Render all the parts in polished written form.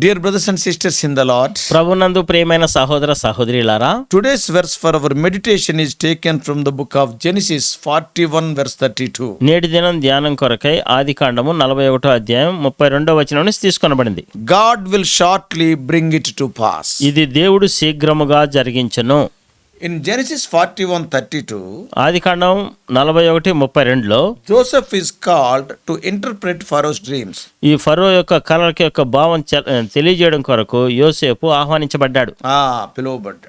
Dear brothers and sisters in the Lord, ప్రభునందు ప్రియమైన సహోదర సహోదరులారా, today's verse for our meditation is taken from the book of Genesis 41 verse 32. నేటి దినం ధ్యానం కొరకై ఆదికాండము 41వ అధ్యాయం 32వ వచనం నుంచి తీసుకొనబడింది. God will shortly bring it to pass. ఇది దేవుడు శీఘ్రముగా జరిగించును. In Genesis 41:32, Adikandam 41:32లో Joseph is called to interpret Pharaoh's dreams. ఈ ఫరో యొక్క కలలకి యొక్క భావం తెలియజేయడం కొరకు యోసేపు ఆహ్వానించబడ్డాడు,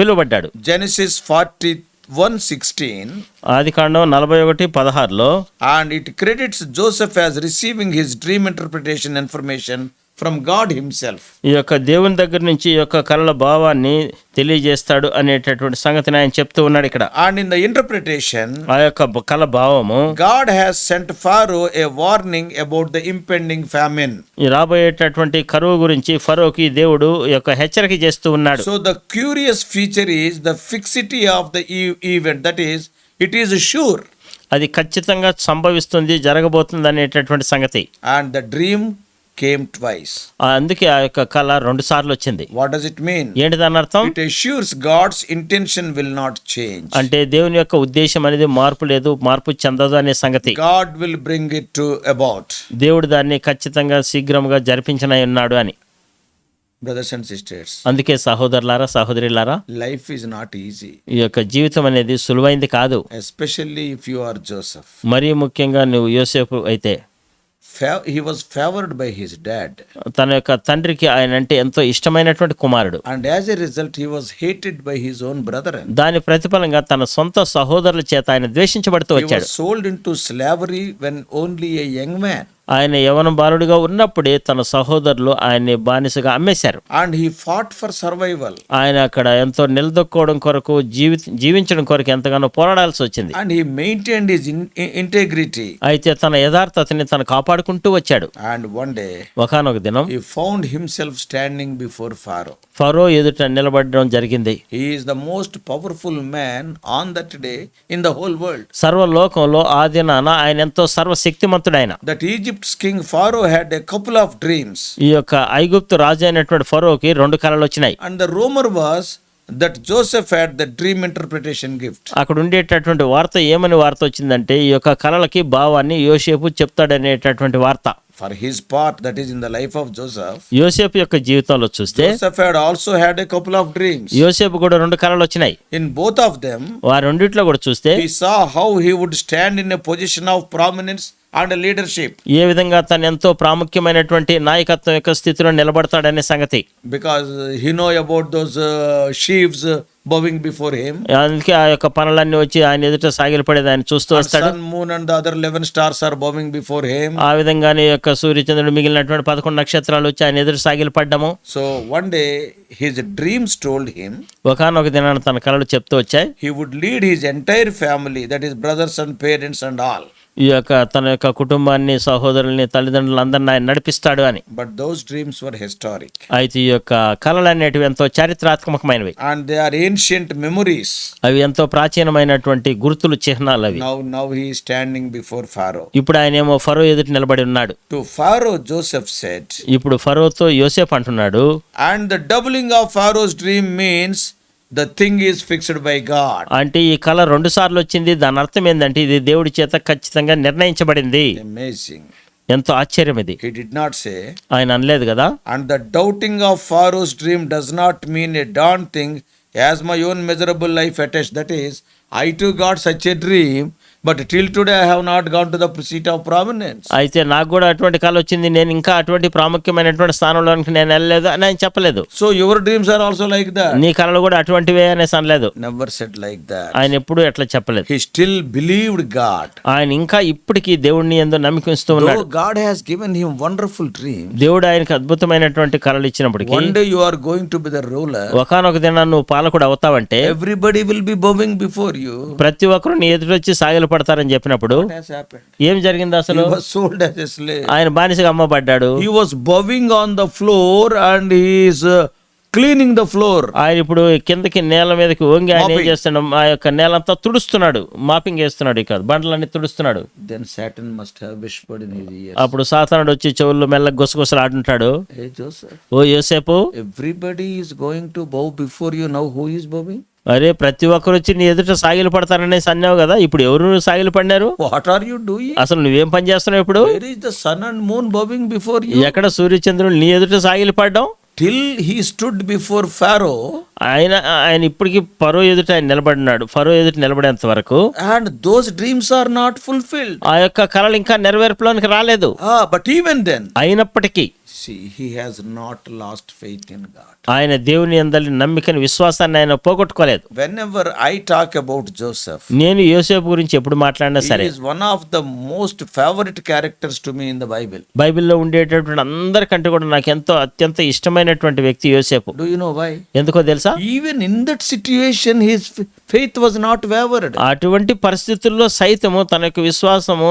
పిలువబడ్డాడు. Genesis 41:16, Adikandam 41:16లో and it credits Joseph as receiving his dream interpretation information from God himself. ఈ యొక్క దేవుని దగ్గర నుంచి ఈ యొక్క కలల భావాన్ని తెలియజేస్తాడు అనేటటువంటి సంగతిని ఆయన చెప్తూ ఉన్నాడు ఇక్కడ. And in the interpretation, ఆ యొక్క కల భావము, God has sent Pharaoh a warning about the impending famine. ఈ రాబోయేటటువంటి కరువు గురించి ఫరోకి దేవుడు యొక్క హెచ్చరిక చేస్తూ ఉన్నాడు. So the curious feature is the fixity of the event, that is, it is sure. అది ఖచ్చితంగా సంభవిస్తుంది, జరగబోతుంది అనేటటువంటి సంగతి. And the dream came twice. అందుకే ఆ యొక్క కళ 2 సార్లు వచ్చింది. What does it mean? ఏంటి దాని అర్థం? It assures God's intention will not change. అంటే దేవుని యొక్క ఉద్దేశం అనేది మార్పు చెందదు అనే సంగతి. God will bring it to about. దేవుడు దాన్ని ఖచ్చితంగా శీఘ్రంగా జరిపించనై ఉన్నాడు అని. Brothers and sisters, అందుకే సహోదరులారా సహోదరులారా, life is not easy. ఈ యొక్క జీవితం అనేది సులువైంది కాదు. Especially if you are Joseph. మరీ ముఖ్యంగా నువ్వు యోసేపు అయితే. He was favored by his dad. తన యొక్క తండ్రికి ఆయన అంటే ఎంతో ఇష్టమైనటువంటి కుమారుడు. And as a result he was hated by his own brethren. దాని ప్రతిఫలంగా తన సొంత సహోదరుల చేత ఆయన ద్వేషించబడుతూ He వచ్చాడు. was sold into slavery when only a young man. ఆయన యవన బాలుడిగా ఉన్నప్పుడే తన సహోదరులు ఆయన్ని బానిసగా అమ్మేశారు. And he fought for survival. ఆయన అక్కడ ఎంతో నిలదొక్కోవడం కొరకు జీవించడం కొరకు ఎంతగానో పోరాడాల్సి వచ్చింది. And he maintained his integrity. అయితే తన యథార్థతని తను కాపాడుకుంటూ వచ్చాడు. And one day ఒకానొక దినం he found himself standing before Pharaoh. ఫరో ఎదుట నిలబడడం జరిగింది. He is the most powerful man on that day in the whole world. సర్వలోకంలో ఆ దినాన ఆయన ఎంతో సర్వశక్తిమంతుడైన. That Egypt's king Pharaoh had a couple of dreams. ఈ యొక్క ఐగుప్తు రాజు అయినటువంటి ఫరోకి 2 కలలు వచ్చినాయి. And the rumor was that Joseph had the dream interpretation gift. అక్కడ ఉండేటటువంటి వార్త ఏమని వార్త వచ్చిందంటే, ఈ యొక్క కలలకి భావాన్ని యోసేపు చెప్తాడనేటటువంటి వార్త. For his part, that is in the life of Joseph, యోసేపు యొక్క జీవితంలో చూస్తే Joseph had also had a couple of dreams. యోసేపు కూడా 2 కలలు వచ్చినాయి. In both of them, ఆ రెండిట్లో కూడా చూస్తే he saw how he would stand in a position of prominence and leadership. ఏ విధంగా తను ఎంతో ప్రాముఖ్యమైనటువంటి నాయకత్వం యొక్క స్థితిలో నిలబడతాడనే సంగతి. Because he know about those sheaves bowing before him. అందుకే ఆ యొక్క పనులన్నీ వచ్చి ఆయన ఎదుట సాగిలపడేది ఆయన చూస్తూ వస్తాడు. Sun, moon and the other 11 stars are bowing before him. ఆ విధంగానే యొక్క సూర్యచంద్రుడు మిగిలినటువంటి 11 నక్షత్రాలు వచ్చి ఆయన ఎదుట సాగిలపడ్డము. So one day his dreams told him ఒకానొక దినాన తన కలలు చెప్తూ వచ్చాయి, he would lead his entire family, that is brothers and parents and all. ఈ యొక్క తన యొక్క కుటుంబాన్ని, సహోదరుల్ని, తల్లిదండ్రులందరినీ ఆయన నడిపిస్తాడు అని. But those dreams were historic. అయితే ఈ యొక్క కళలు అనేటివి ఎంతో చారిత్రాత్మకమైనవి. And they are ancient memories. అవి ఎంతో ప్రాచీనమైనటువంటి గుర్తులు, చిహ్నాలు అవి. Now he is standing before Pharaoh. ఇప్పుడు ఆయన ఏమో ఫరో ఎదుట నిలబడి ఉన్నాడు. To Pharaoh Joseph said. ఇప్పుడు ఫరోతో యోసేపు అంటున్నాడు, And the doubling of Pharaoh's dream means the thing is fixed by God. అంటే ఈ కళ 2 సార్లు వచ్చింది. దాని అర్థం ఏంటంటే ఇది దేవుడి చేత ఖచ్చితంగా నిర్ణయించబడింది. Amazing. ఎంతో ఆశ్చర్యం ఇది. He did not say. ఆయన అనలేదు కదా. And the doubting of Pharaoh's dream does not mean a darn thing as my own miserable life attached. That is, I too got such a dream, but till today I have not gone to the seat of prominence. అయితే నాకు కూడా అటువంటి కళ వచ్చింది, నేను ఇంకా అటువంటి ప్రాముఖ్యమైనటువంటి స్థానంలోనికి నేను వెళ్ళలేదు అని ఆయన చెప్పలేదు. So your dreams are also like that. నీ కళలు కూడా అటువంటివే అనేసి అనలేదు. Never said like that. ఆయన ఎప్పుడూ ఎట్లా చెప్పలేదు. He still believed God. ఆయన ఇంకా ఇప్పటికీ దేవుడిని యందు నమ్మికిస్తూ ఉన్నాడు. Though God has given him wonderful dreams, దేవుడు ఆయనకు అద్భుతమైనటువంటి కళలు ఇచ్చినప్పటికీ, one day you are going to be the ruler. ఒకానొక దినాన నువ్వు పాలకుడు అవుతావంటే Everybody will be bowing before you. ప్రతి ఒక్కరు నీ ఎదురొచ్చి సాగిలపడతారని చెప్పినప్పుడు What has happened? ఏం జరిగింది అసలు? He was sold as a slave. ఆయన బానిసగా అమ్మబడ్డాడు. He was bowing on the floor and he is cleaning the floor. ఆయన ఇప్పుడు కిందకి నేల మీదకి వంగి ఆయన ఏం చేస్తున్నాడు, ఆ యొక్క నేలంతా తుడుస్తున్నాడు, మాపింగ్ వేస్తున్నాడు, ఇక బండ్లన్నీ తుడుస్తున్నాడు. Then Satan must have whispered in his ear, అప్పుడు సాతానుడు వచ్చి చెవుల్లో మెల్లగా గుసగుసలాడుంటాడు, hey Joseph, ఓ యోసేపు, everybody is going to bow before you, now who is bowing? అరే ప్రతి ఒక్కరు వచ్చి నీ ఎదుట సాగిలు పడతారనేసి అన్నావు కదా, ఇప్పుడు ఎవరు సాగిలు పడినారు? What are you doing? అసలు నువ్వేం పని చేస్తున్నావు ఇప్పుడు? Where is the sun and moon bowing before you? ఎక్కడ సూర్యచంద్రులు నీ ఎదుట సాగిలు పడ్డాం? Till he stood before Pharaoh, ఆయన ఇప్పటికీ ఫరో ఎదుట ఆయన నిలబడినాడు. ఫరో ఎదుట నిలబడేంత వరకు and those dreams are not fulfilled. ఆ యొక్క కళలు ఇంకా నెరవేర్పులోనికి రాలేదు. But even then, అయినప్పటికీ see, he has not lost faith in God. ఆయన దేవుని యందలి నమ్మికని, విశ్వాసాన్ని ఆయన పోగొట్టుకోలేదు. Whenever I talk about Joseph, నేను యోసేపు గురించి ఎప్పుడు మాట్లాడినా he సరే, is one of the most favorite characters to me in the Bible. బైబిల్లో ఉండేటటువంటి అందరికంటే కూడా నాకు ఎంతో అత్యంత ఇష్టమైనటువంటి వ్యక్తి యోసేపు. Do you know why? ఎందుకో తెలుసా? Even in that situation, his faith was not wavered. అటువంటి పరిస్థితుల్లో సైతము తన యొక్క విశ్వాసము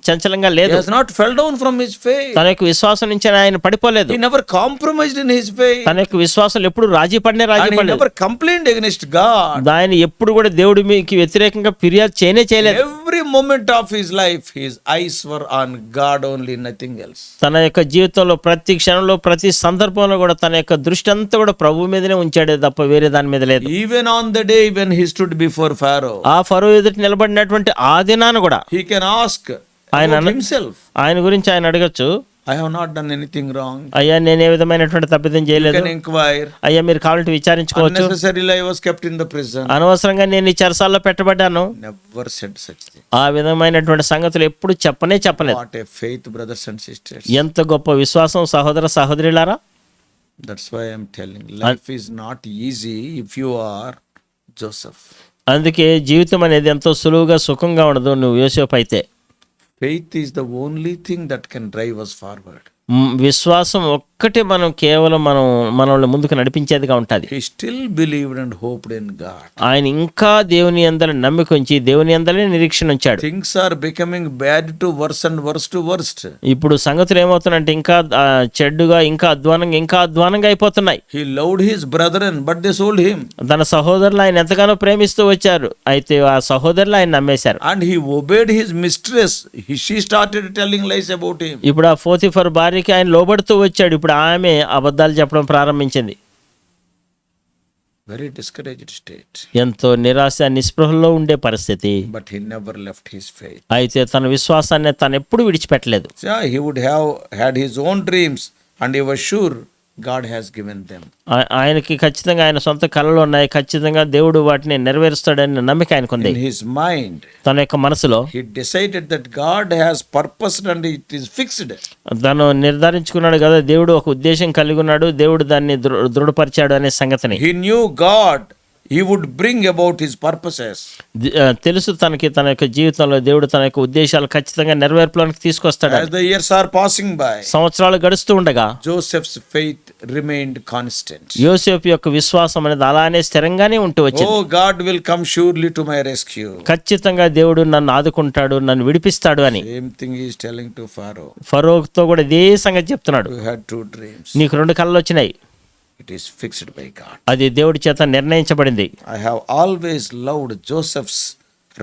చంచలంగా He లేదు. has not fell down from his faith. తన యొక్క విశ్వాసం నుంచి ఆయన పడిపోలేదు. He never compromised in his faith. తన యొక్క విశ్వాసాలు ఎప్పుడు రాజీ And he పడలేదు. never complained against God. ఆయన ఎప్పుడు కూడా దేవుడి మీకు వ్యతిరేకంగా ఫిర్యాదు చేయలేదు. Every moment of his life, his eyes were on God only, nothing else. తన యొక్క జీవితంలో ప్రతి క్షణంలో, ప్రతి సందర్భంలో కూడా తన యొక్క దృష్టి అంతా కూడా ప్రభు మీదనే ఉంచాడే తప్ప వేరే దాని మీద లేదు. Even on the day when he stood before Pharaoh, ఆ ఫరో ఎదుట నిలబడినటువంటి ఆ దినాన కూడా he can ask ఆయన about himself. ఆయన గురించి ఆయన అడగచ్చు, I have not done anything wrong. అయ్యా నేను ఏ విధమైనటువంటి తప్పిదం You చేయలేదు, can inquire. అయ్యా మీరు కావాలంటే విచారించుకోవచ్చు, Unnecessarily I was kept in the prison. అనవసరంగా నేను ఈ చెరసాల్లో పెట్టబడ్డాను, Never said such thing. ఆ విధమైనటువంటి సంగతులు ఎప్పుడు చెప్పలేదు. What a faith, brothers and sisters. ఎంత గొప్ప విశ్వాసం సహోదర సహోదరులారా. That's why I'm telling. Life is not easy if you are Joseph. అందుకే జీవితం అనేది ఎంతో సులువుగా సుఖంగా ఉండదు నువ్వు యోసేపు అయితే. Faith is the only thing that can drive us forward. విశ్వాసం ఒక్కటే కేవలం మనల్ని ముందుకు నడిపించేదిగా ఉంటుంది. He still believed and hoped in God. ఆయన ఇంకా దేవుని యందలి నమ్మిక ఉంచి దేవుని యందలి నిరీక్షణ ఉంచాడు. Things are becoming bad to worse and worse to worst. ఇప్పుడు సంగతులు ఏమవుతున్నాయంటే ఇంకా చెడ్డుగా, ఇంకా అధ్వానంగా అయిపోతున్నాయి. He loved his brethren, but they sold him. తన సహోదరులు ఆయన ఎంతగానో ప్రేమిస్తూ వచ్చారు, అయితే ఆ సహోదరులు ఆయన నమ్మేశారు. And he obeyed his mistress. She started telling lies about him. ఇప్పుడు ఆ పోతిఫర్ భార్యకి ఆయన లోబడుతూ వచ్చాడు, ఇప్పుడు ఆమె అబద్ధాలు చెప్పడం ప్రారంభించింది. Very discouraged state. ఎంతో నిరాశ నిస్పృహల్లో ఉండే పరిస్థితి. But he never left his faith. అయితే తన విశ్వాసాన్ని తను ఎప్పుడు విడిచిపెట్టలేదు. Yeah, he would have had his own dreams and he was sure God has given them. ఆయనకి ఖచ్చితంగా ఆయన సొంత కళలు ఉన్నాయి, ఖచ్చితంగా దేవుడు వాటిని నెరవేరుస్తాడని నమ్మిక ఆయనకుంది. In his mind, తన యొక్క మనసులో he decided that God has purposed and it is fixed. తను నిర్ధారించుకున్నాడు కదా, దేవుడు ఒక ఉద్దేశం కలిగి ఉన్నాడు, దేవుడు దాన్ని దృఢపరిచాడు అనే సంగతిని. He knew God, he would bring about his purposes. తెలుసు తనకి తన యొక్క జీవితంలో దేవుడు తన యొక్క ఉద్దేశాలు ఖచ్చితంగా నెరవేర్పులోనికి తీసుకొస్తాడు. As the years are passing by, సంవత్సరాలు గడుస్తూ ఉండగా Joseph's faith remained constant. యోసేపు యొక్క విశ్వాసం అనేది అలానే స్థిరంగానే ఉంటూ వచ్చింది. Oh, God will come surely to my rescue. ఖచ్చితంగా దేవుడు నన్ను ఆదుకుంటాడు, నన్ను విడిపిస్తాడు అని. Same thing he is telling to Pharaoh. ఫరోతో కూడా ఇదే సంగతి చెప్తున్నాడు. You had 2 dreams. నీకు 2 కళలు వచ్చినాయి, It is fixed by God. అది దేవుడి చేత నిర్ణయించబడింది. I have always loved Joseph's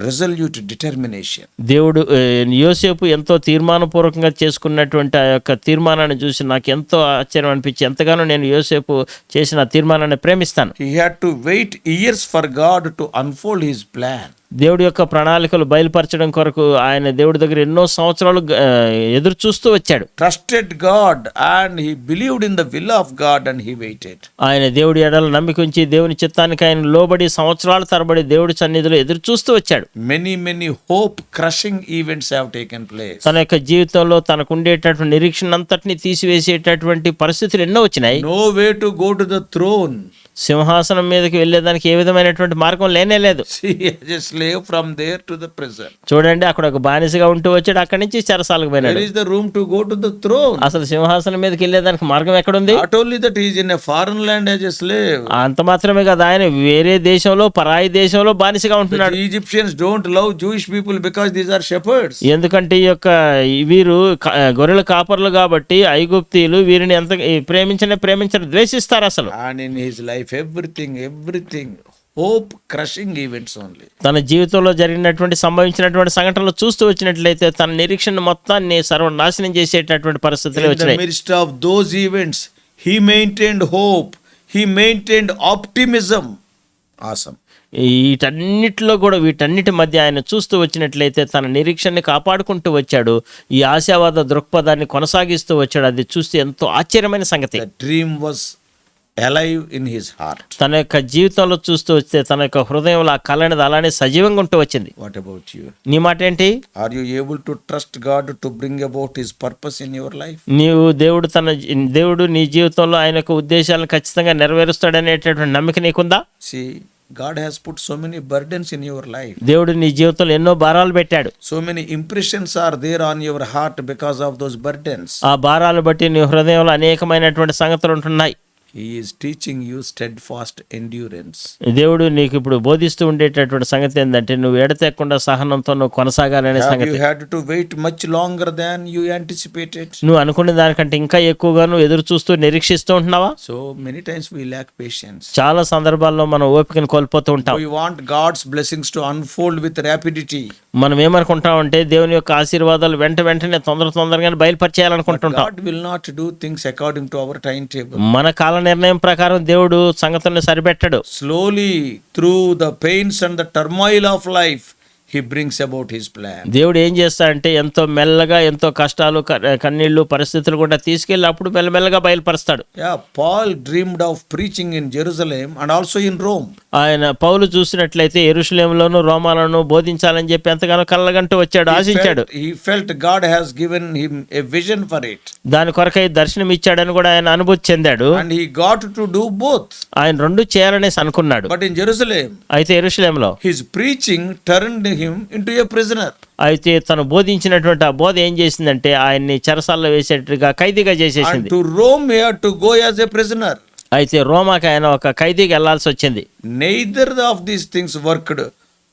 resolute determination. దేవుడు యోసేపు ఎంతో తీర్మానపూర్వకంగా చేసుకున్నటువంటి ఆ యొక్క తీర్మానాన్ని చూసి నాకు ఎంతో ఆశ్చర్యం అనిపించి ఎంతగానో నేను యోసేపు చేసిన తీర్మానాన్ని ప్రేమిస్తాను. He had to wait years for God to unfold his plan. దేవుడి యొక్క ప్రణాళికలు బయలుపరచడం కొరకు ఆయన దేవుడి దగ్గర ఎన్నో సంవత్సరాలు ఎదురు చూస్తూ వచ్చాడు. Trusted God and he believed in the will of God and he waited. ఆయన దేవుడి ఎడల నమ్మిక ఉంచి దేవుని చిత్తానికి ఆయన లోబడి సంవత్సరాల తరబడి దేవుడి సన్నిధిలో ఎదురు చూస్తూ వచ్చాడు. Many hope crushing events have taken place. తన యొక్క జీవితంలో తనకు ఉండేటటువంటి నిరీక్షణ అంతటిని తీసివేసేటటువంటి పరిస్థితులు ఎన్నో వచ్చినాయి. No way to go to the throne. సింహాసనం మీదకి వెళ్ళేదానికి ఏ విధమైనటువంటి మార్గం లేనే లేదు. See, as a slave from there to the prison. చూడండి, అక్కడ ఒక బానిసగా ఉంటూ వచ్చాడు, అక్కడి నుంచి చెరసాలకు Where పోయినాడు. is the room to go to the throne? అసలు సింహాసనం మీదకి వెళ్ళేదానికి మార్గం ఎక్కడుంది? Not only that, he is in a foreign land as a slave. అంత మాత్రమే కదా, ఆయన వేరే దేశంలో, పరాయి దేశంలో బానిసగా ఉంటున్నాడు. The Egyptians don't love Jewish people because these are shepherds. ఎందుకంటే ఈ యొక్క వీరు గొర్రెల కాపర్లు కాబట్టి ఐగుప్తీయులు వీరిని ఎంత ప్రేమించరు, ద్వేషిస్తారు అసలు. And in his life, everything, hope crushing events only. తన జీవితంలో జరిగినటువంటి సంభవించినటువంటి సంఘటనలు చూస్తూ వచ్చినట్లయితే తన నిరీక్షణ మొత్తాన్ని సర్వనాశనం చేసేటటువంటి పరిస్థితులు In the వచ్చినాయి. midst of those events, he maintained hope. He maintained optimism. Awesome. వీటన్నిటి మధ్య ఆయన చూస్తూ వచ్చినట్లయితే తన నిరీక్షణని కాపాడుకుంటూ వచ్చాడు, ఈ ఆశావాద దృక్పథాన్ని కొనసాగిస్తూ వచ్చాడు. అది చూస్తే ఎంతో ఆశ్చర్యమైన సంగతి. The dream was alive in his heart. తన యొక్క జీవితంలో చూస్తూ వస్తే తన యొక్క హృదయంలో ఆ కళ అనేది అలానే సజీవంగా ఉంటూ వచ్చింది. What about you? నీ మాట ఏంటి? Are you able to trust God to bring about his purpose in your life? దేవుడు నీ జీవితంలో ఆయన యొక్క ఉద్దేశాలను ఖచ్చితంగా నెరవేరుస్తాడనేటటువంటి నమ్మిక నీకుందా? See, God has put so many burdens in your life. దేవుడు నీ జీవితంలో ఎన్నో భారాలు పెట్టాడు. So many impressions are there on your heart because of those burdens. ఆ భారాలు బట్టి నీ హృదయంలో అనేకమైనటువంటి సంగతులు ఉంటున్నాయి. He is teaching you steadfast endurance. దేవుడు నీకు ఇప్పుడు బోధిస్తూ ఉండేటటువంటి సంగతి ఏంటంటే నువ్వు ఎడతెక్కకుండా సహనంతో నువ్వు కొనసాగాలనే Have సంగతి. you had to wait much longer than you anticipated? నువ్వు అనుకునే దానికంటే ఇంకా ఎక్కువగా నువ్వు ఎదురు చూస్తూ నిరీక్షిస్తూ ఉంటున్నావా? So many times we lack patience. చాలా సందర్భాల్లో మనం ఓపికను కోల్పోతూ ఉంటాం. We want God's blessings to unfold with rapidity. మనం ఏమనుకుంటామంటే దేవుని యొక్క ఆశీర్వాదాలు వెంటనే తొందరగానే బయలుపరిచేయాలనుకుంటుంటాం. God will not do things according to our timetable. మన కాల నిర్ణయం ప్రకారం దేవుడు సంగతుల్ని సరిపెట్టడు. Slowly, through the pains and the turmoil of life, he brings about his plan. దేవుడు ఏం చేస్తాడంటే ఎంతో మెల్లగా, ఎంతో కష్టాలు, కన్నీళ్లు, పరిస్థితులు కూడా తీసుకెళ్ళి అప్పుడు మెల్లమెల్లగా బయలుపరుస్తాడు. Yeah, Paul dreamed of preaching in Jerusalem and also in Rome. ఆయన పౌలు చూసినట్లయితే యెరూషలేములోను రోమాలను బోధించాలని చెప్పి ఎంతగానో కళ్ళగంటూ వచ్చాడు, ఆశించాడు. He felt God has given him a vision for it. దాని కొరకై దర్శనం ఇచ్చాడని కూడా ఆయన అనుభూతి చెందాడు. And he got to do both. ఆయన రెండు చేయాలనేసి అనుకున్నాడు. But in Jerusalem, అయితే యెరూషలేములో his preaching turned him into a prisoner. అయితే తను బోధించినటువంటి ఆ బోధ ఏం చేసిందంటే ఆయన్ని చెరసాల్లో వేసేట్టుగా ఖైదీగా And చేసేసింది. to Rome he had to go as a prisoner. అయితే రోమాకి ఆయన ఒక ఖైదీగా వెళ్లాల్సి వచ్చింది. Neither of these things worked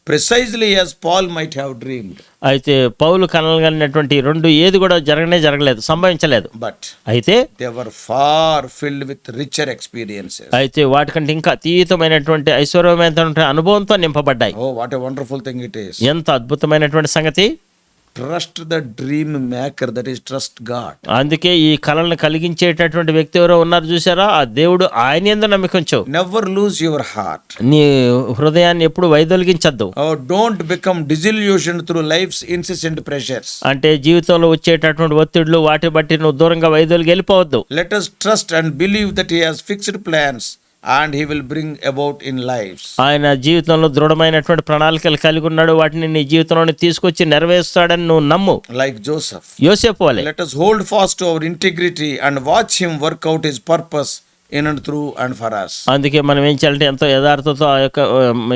precisely as Paul might have dreamed. అయితే పౌలు కనగలిగినటువంటి రెండు ఏది కూడా జరగలేదు, సంభవించలేదు. But అయితే they were far filled with richer experiences. అయితే వాటికంటే ఇంకా అతీతమైనటువంటి ఐశ్వర్యమైనటువంటి అనుభవంతో నింపబడ్డాయి. Oh, what a wonderful thing it is. ఎంత అద్భుతమైనటువంటి సంగతి. Trust the dream maker, that is, trust God. అందుకే ఈ కళలను కలిగించేటటువంటి వ్యక్తి ఎవరో ఉన్నారు చూసారా, ఆ దేవుడు ఆయన యందు నమ్మిక ఉంచు. Never lose your heart. నీ హృదయాన్ని ఎప్పుడు వైదొలిగించద్దు. Oh, don't become disillusioned through life's incessant pressures. అంటే జీవితంలో వచ్చేటటువంటి ఒత్తిడులు వాటి బట్టి నువ్వు దూరంగా వైదొలిగి వెళ్ళిపోవద్దు. Let us trust and believe that he has fixed plans and he will bring about in lives. ఆయన జీవితంలో దృఢమైనటువంటి ప్రణాళికలు కలిగి ఉన్నాడు, వాటిని నీ జీవితంలోని తీసుకొచ్చి నెరవేరుస్తాడని నువ్వు నమ్ము. Like Joseph. యోసేపు వలె. Let us hold fast to our integrity and watch him work out his purpose in and through and for us. అందుకే మనం ఏం చేయాలంటే ఎంతో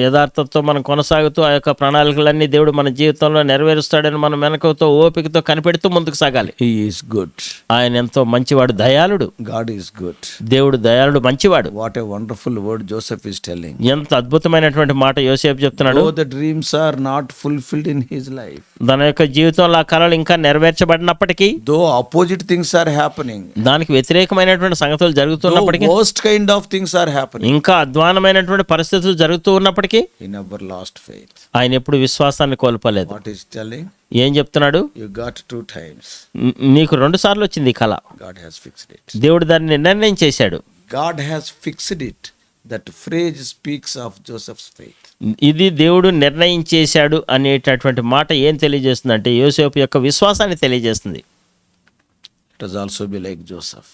యథార్థతతో మనం కొనసాగుతూ ఆ యొక్క ప్రణాళికలన్నీ దేవుడు మన జీవితంలో నెరవేరుస్తాడని మనం వెనకతో ఓపికతో కనిపెడుతూ ముందుకు సాగాలి. He is good. ఆయన ఎంతో మంచివాడు, దయాళుడు. God is good. దేవుడు దయాళుడు, మంచివాడు. What a wonderful word Joseph is telling. ఎంత అద్భుతమైనటువంటి మాట యోసేపు చెప్తున్నాడు. Though the dreams are not fulfilled in his life, తన యొక్క జీవితంలో ఆ కళలు ఇంకా నెరవేర్చబడినప్పటికీ, though opposite things are happening, దానికి వ్యతిరేకమైనటువంటి సంగతులు జరుగుతున్నప్పటికీ, worst kind of things are happening, ఇంకా అధ్వానమైనటువంటి పరిస్థితులు జరుగుతూ ఉన్నప్పటికీ he never lost faith. ఆయన ఎప్పుడు విశ్వాసాన్ని కోల్పోలేదు. What is telling? ఏం చెప్తున్నాడు? You got 2 times. నీకు 2 సార్లు వచ్చింది ఈ కళ. God has fixed it. దేవుడు దాన్ని నిర్ణయం చేశాడు. God has fixed it. That phrase speaks of Joseph's faith. ఇది దేవుడు నిర్ణయించేశాడు అనేటటువంటి మాట ఏం తెలియజేస్తుందంటే యోసేపు యొక్క విశ్వాసాన్ని తెలియజేస్తుంది. Let us also be like Joseph.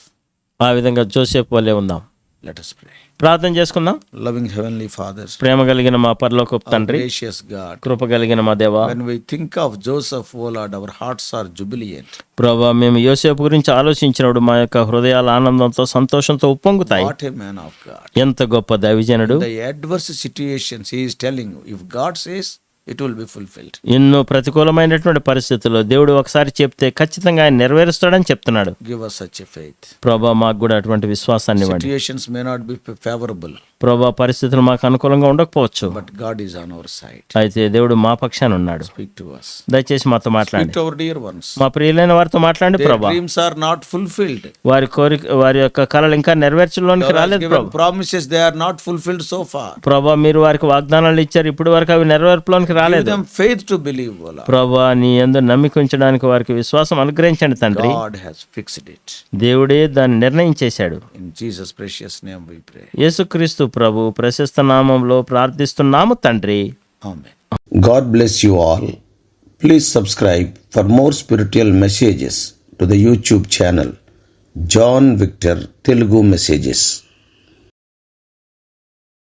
ఆ విధంగా జోసేపు వల్లే ఉందాం. Let us pray. ప్రార్థన చేసుకుందాం. Loving Heavenly Father, ప్రేమ కలిగిన మా పరలోకపు our తండ్రి, gracious God, కృప కలిగిన మా దేవా, when we think of Joseph, O Lord, our hearts are jubilant. ప్రభా మేము యోసేపు గురించి ఆలోచించినప్పుడు మా యొక్క హృదయాల ఆనందంతో సంతోషంతో ఉప్పొంగుతాయి. What a man of God. ఎంత గొప్ప దైవజనుడు. The adverse situations, he is telling you, if God says, it will be fulfilled. ఎన్నో ప్రతికూలమైనటువంటి పరిస్థితుల్లో దేవుడు ఒకసారి చెప్తే ఖచ్చితంగా ఆయన నెరవేరుస్తాడని చెప్తున్నాడు. Give us such a faith. ప్రభా మాకు కూడా అటువంటి విశ్వాసాన్ని ఇవ్వండి. Situations may not be favorable, ప్రభా పరిస్థితులు మాకు అనుకూలంగా ఉండకపోవచ్చు, but God is on our side. అయితే దేవుడు మా పక్షాన ఉన్నాడు. Speak to us. దయచేసి మాతో Speak మాట్లాడండి. to our dear ones. మా ప్రియులైన వారితో మాట్లాడండి Their ప్రభా. dreams are not fulfilled. వారి యొక్క కళలు ఇంకా నెరవేర్చలోనికి God has రాలేదు given ప్రభా. promises, they are not fulfilled so far. ప్రభా మీరు వారికి వాగ్దానాలు ఇచ్చారు, ఇప్పుడు వరకు అవి నెరవేర్పులోనికి Give రాలేదు. them faith to believe, O Lord. ప్రభా నీ యందు నమ్మిక ఉంచడానికి వారికి విశ్వాసం అనుగ్రహించండి తండ్రి. God has fixed it. దేవుడే దాన్ని నిర్ణయించేశాడు. In Jesus' precious name we pray. యేసుక్రీస్తు ప్రభు ప్రశస్త నామంలో ప్రార్థిస్తున్నాము తండ్రి. Amen. God bless you all. Please subscribe for more spiritual messages to the YouTube channel John Victor Telugu Messages.